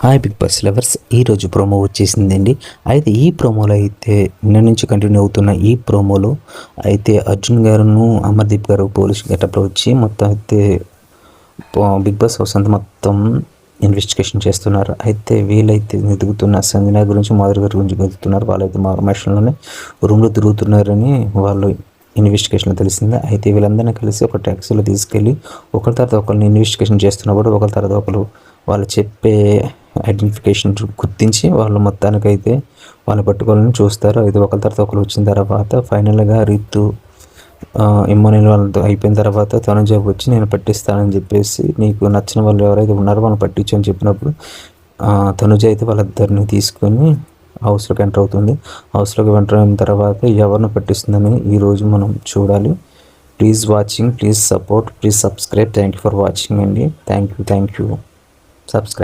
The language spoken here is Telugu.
హాయ్ బిగ్ బాస్ లవర్స్, ఈరోజు ప్రోమో వచ్చేసిందండి. అయితే ఈ ప్రోమోలో అయితే నిన్న నుంచి కంటిన్యూ అవుతున్న ఈ ప్రోమోలో అయితే అర్జున్ గారును అమర్దీప్ గారు పోలీస్ గెటప్లో వచ్చి మొత్తం అయితే బిగ్ బాస్ హౌస్ అంతా మొత్తం ఇన్వెస్టిగేషన్ చేస్తున్నారు. అయితే వీళ్ళైతే వెతుకుతున్న సంజన గురించి, మాధురి గారి గురించి వెతుకుతున్నారు. వాళ్ళైతే మారుమేషన్లోనే రూమ్లో తిరుగుతున్నారని వాళ్ళు ఇన్వెస్టిగేషన్లో తెలిసిందే. అయితే వీళ్ళందరినీ కలిసి ఒక ట్యాక్సీలో తీసుకెళ్ళి ఒకరి తర్వాత ఒకరిని ఇన్వెస్టిగేషన్ చేస్తున్నప్పుడు ఒకరి తర్వాత ఒకరు వాళ్ళు చెప్పే ఐడెంటిఫికేషన్ గుర్తించి వాళ్ళు మొత్తానికైతే వాళ్ళని పట్టుకోవాలని చూస్తారు. అయితే ఒకరి తర్వాత ఒకరు వచ్చిన తర్వాత ఫైనల్గా రీతు ఇమ్మోనిల్ వాళ్ళతో అయిపోయిన తర్వాత తనుజ వచ్చి నేను పట్టిస్తానని చెప్పేసి, నీకు నచ్చిన వాళ్ళు ఎవరైతే ఉన్నారో వాళ్ళని పట్టించు అని చెప్పినప్పుడు తనుజ అయితే వాళ్ళిద్దరిని తీసుకొని హౌస్లోకి ఎంటర్ అవుతుంది. హౌస్లోకి ఎంటర్ అయిన తర్వాత ఎవరిని పట్టిస్తుందని ఈరోజు మనం చూడాలి. Please watching, please support, please subscribe. Thank you for watching అండి. Thank you. సబ్స్క్రైబ్.